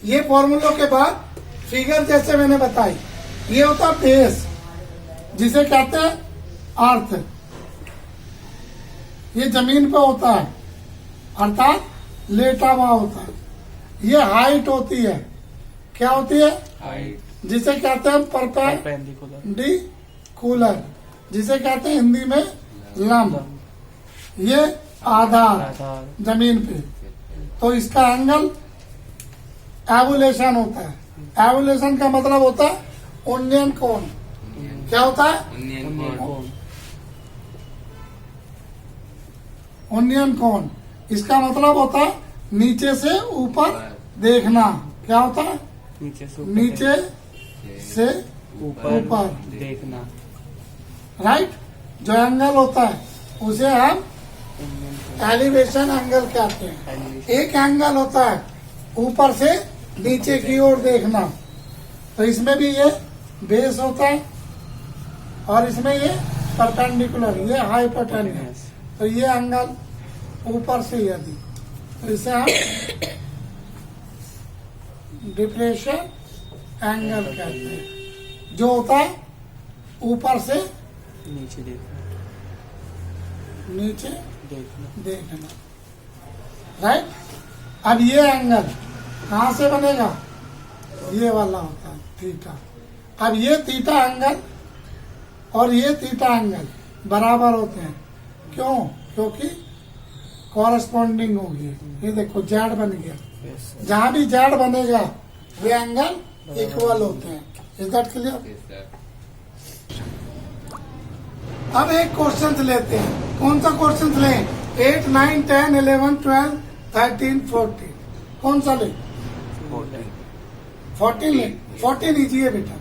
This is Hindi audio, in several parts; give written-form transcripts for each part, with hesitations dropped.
ये फॉर्मूलों के बाद फिगर जैसे मैंने बताई, ये होता बेस जिसे कहते हैं अर्थ। ये जमीन पे होता है अर्थात लेटा हुआ होता है। ये हाइट होती है, क्या होती है? हाइट, जिसे कहते हैं परपेंडिकुलर, जिसे कहते हैं हिंदी में लंब। ये आधार जमीन पे, तो इसका एंगल एवोल्यूशन होता है। एवोल्यूशन का मतलब होता है उन्नयन कोण। क्या होता है? उन्नयन कोण। इसका मतलब होता है नीचे से ऊपर देखना। क्या होता है? नीचे से ऊपर देखना। राइट। जो एंगल होता है उसे हम एलिवेशन एंगल कहते हैं। एक एंगल होता है ऊपर से नीचे की ओर देखना, तो इसमें भी ये बेस होता है और इसमें ये परपेंडिकुलर, ये हाइपोटेन्यूस। तो ये एंगल ऊपर से यदि, तो इसे हम डिप्रेशन एंगल कहते हैं, जो होता है ऊपर से नीचे देखना। राइट। अब ये एंगल कहाँ से बनेगा? ये वाला होता है थीटा। अब ये थीटा एंगल और ये थीटा एंगल बराबर होते हैं। क्यों? क्योंकि कॉरेस्पॉन्डिंग होगी। ये देखो जेड बन गया, जहां भी जेड बनेगा वे एंगल इक्वल होते हैं। Is that clear? अब एक क्वेश्चन लेते हैं। कौन सा क्वेश्चन लें? 8, 9, 10, 11, 12, 13, 14। कौन सा लें? 14 लें। 14 इजी है बेटा,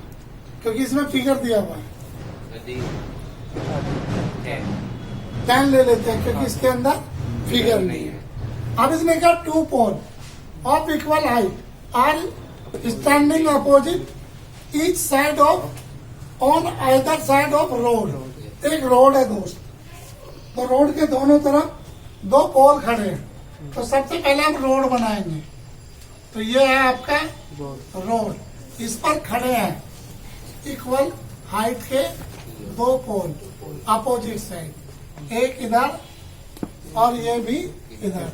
क्योंकि इसमें फिगर दिया हुआ है। 10 ले लेते हैं क्योंकि इसके अंदर फिगर नहीं है। अब इसने कहा 2 pole of equal height are standing opposite each side of on either side of road. एक रोड है दोस्त, तो रोड के दोनों तरफ 2 पोल खड़े हैं। तो सबसे पहले हम रोड बनाएंगे। तो ये है आपका रोड, इस पर खड़े हैं इक्वल हाइट के 2 पोल अपोजिट साइड, एक इधर और ये भी इधर।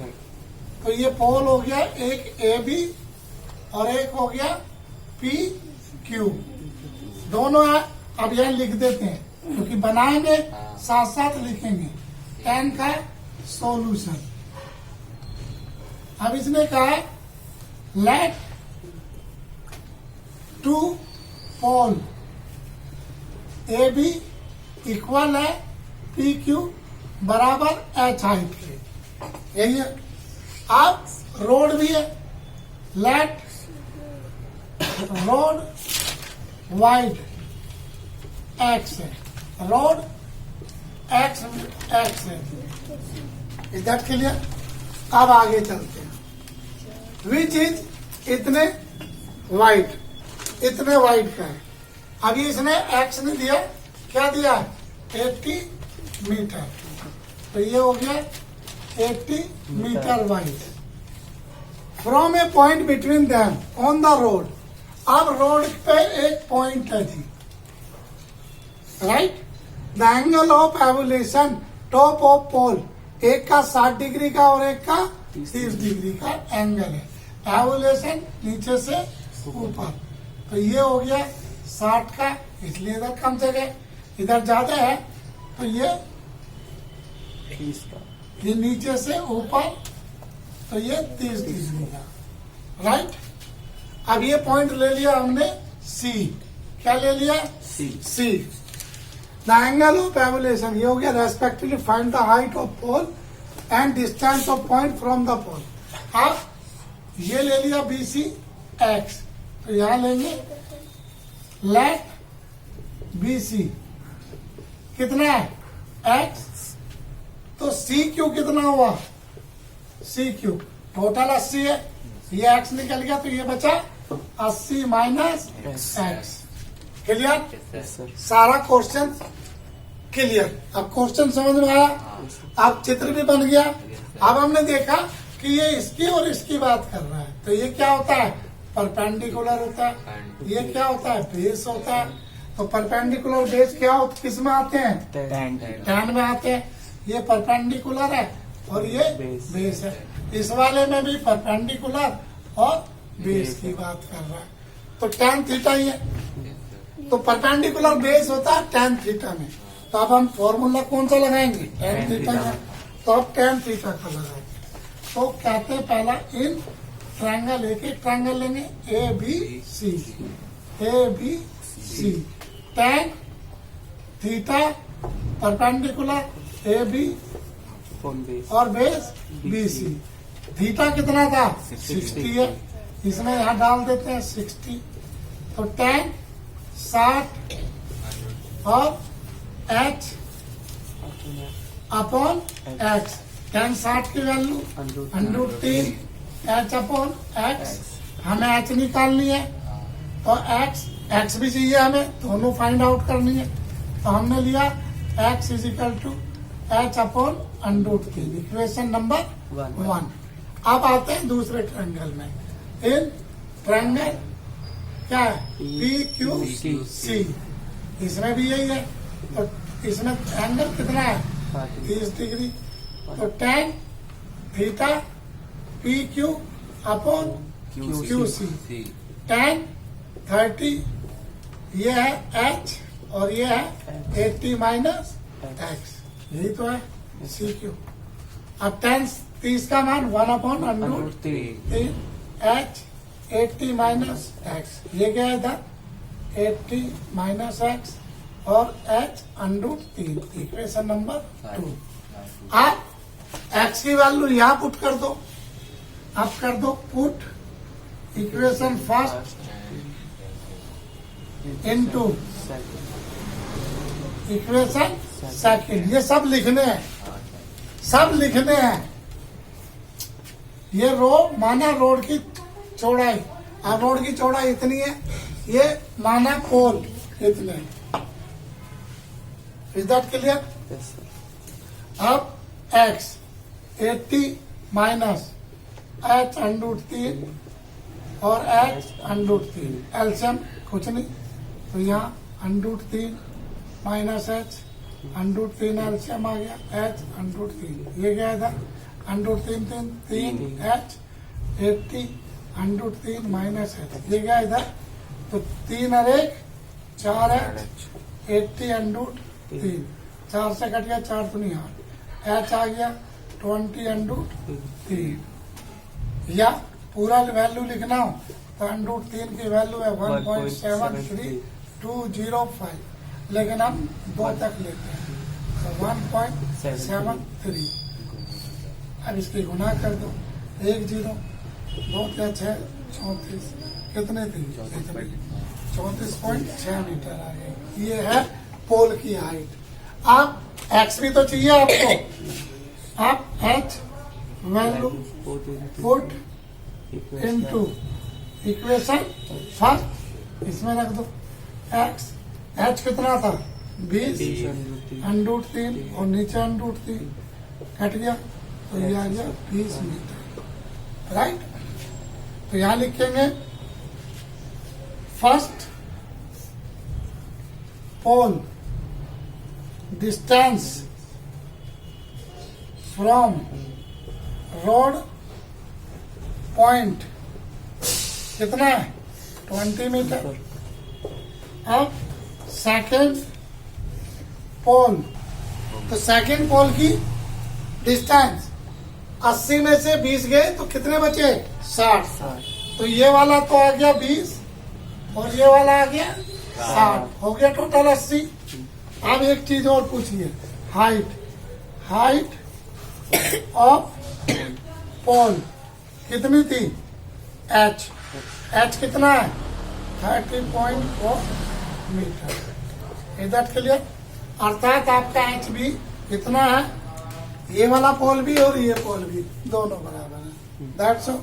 तो ये पोल हो गया एक ए बी और एक हो गया पी क्यू। दोनों है। अब यह लिख देते हैं क्योंकि बनाएंगे साथ साथ लिखेंगे। 10 का सॉल्यूशन। अब इसने कहा है let 2 pole A B equal है पी क्यू बराबर एच हाइट के। यही है। अब रोड भी है। लेट रोड वाइड एक्स है, रोड एक्स है। Is that clear? अब आगे चलते हैं। विच इज इतने वाइड का है। अभी इसने एक्स ने दिया, क्या दिया? 80 मीटर। तो ये हो गया 80 metre wide from a point between them on the road. अब रोड पे एक पॉइंट है जी। Right. The angle of elevation top of pole, एक का 60 डिग्री का और एक का 30 डिग्री का एंगल है। एवोल्यूशन नीचे से ऊपर, तो ये हो गया 60 का, इसलिए इधर कम जगह, इधर ज्यादा है तो ये 30 का। ये नीचे से ऊपर, तो ये 30 डिग्री का। राइट। अब ये पॉइंट ले लिया हमने सी। क्या ले लिया? C. The angle of elevation, ये हो गया respectively find the height of pole and distance of point from the pole. अब ये ले लिया बी सी एक्स, तो यहां लेंगे लेट बी सी कितना है? एक्स। तो सी क्यू कितना हुआ? सी क्यू टोटल 80 है, ये एक्स निकल गया, तो ये बचा 80 माइनस एक्स। क्लियर? सारा क्वेश्चन क्लियर। अब क्वेश्चन समझ में आया, अब चित्र भी बन गया। अब हमने देखा कि ये इसकी और इसकी बात कर रहा है, तो ये क्या होता है? परपेंडिकुलर होता है, ये क्या होता है, बेस होता है। तो परपेंडिकुलर बेस क्या हो, किस में आते हैं, टैन में आते हैं। ये परपेंडिकुलर है और ये बेस है। इस वाले में भी परपेंडिकुलर और बेस की बात कर रहा है, तो टैन थीटा ही है। तो परपेंडिकुलर बेस होता है टैन थीटा में। तो अब हम फॉर्मूला कौन सा लगाएंगे, टैन थीटा का। तो अब टैन थीटा का लगाएंगे। तो कहते हैं पहला इन ट्रायंगल, एक एक ट्रायंगल लेंगे, A B C, A B C. Tan theta perpendicular A B और बेस बी सी। थीटा कितना था, 60 है, इसमें यहाँ डाल देते हैं 60। तो टैन 60 और एच अपॉन एक्स। टैन 60 की वैल्यू √3 एच अपॉन एक्स। हमें एच निकालनी है, तो एक्स भी चाहिए हमें, दोनों फाइंड आउट करनी है। तो हमने लिया X is equal to H upon √3, equation number 1। अब आते हैं दूसरे ट्रायंगल में। इन ट्रायंगल क्या है, पी क्यू सी, इसमें भी यही है। तो इसमें एंगल कितना है, 30 डिग्री। तो tan theta P Q upon Q C. Tan 30, ये है एच और ये है 80 माइनस एक्स, यही तो है सी क्यू। अब टैन 30 का मान 1 अपॉन √3 एच 80 माइनस एक्स, ये क्या है इधर 80 माइनस एक्स और एच √3, इक्वेशन नंबर 2। आप एक्स की वैल्यू यहाँ पुट कर दो। अब कर दो put equation first into equation second. ये सब लिखने हैं, सब लिखने हैं। ये रो माना रोड की चौड़ाई, अब रोड की चौड़ाई इतनी है, ये माना पोल इतने। Is that clear? अब एक्स 80 माइनस एच √3 और एच √3, एलसीएम कुछ नहीं, तो यहाँ √3 माइनस एच √3 एलसीएम आ गया, एच √3, ये गया था √3 3 एच 80 √3 माइनस एच, ये गया इधर। तो 3 और 1 4 एच 80 √3, 4 से कट गया, 4 तो नहीं आ, एच आ गया 20 √3। या पूरा वैल्यू लिखना हो तो √3 की वैल्यू है 1.73205, लेकिन हम 2 तक लेते हैं, तो 1.73। अब इसकी गुना कर दो, 1 0 2 क्या 6 34, कितने थी 34.6 मीटर आ गई। ये है पोल की हाइट। अब एक्स भी तो चाहिए आपको। आप H value put into equation first, इसमें रख दो एक्स। एच कितना था 20 √3 और नीचे √3 कट गया, तो ये आ गया 20 मीटर, राइट। तो यहां लिखेंगे first pole distance from road point कितना है 20 मीटर। अब सेकेंड पोल, तो सेकेंड पोल की डिस्टेंस 80 में से 20 गए तो कितने बचे 60। तो ये वाला तो आ गया 20 और ये वाला आ गया 60, हो गया टोटल 80। अब एक चीज और पूछिए, हाइट ऑफ पोल कितनी थी एच कितना है 30.4 मीटर। Is that clear? अर्थात आपका एच भी कितना है, ये वाला पोल भी और ये पोल भी दोनों बराबर है। That's all.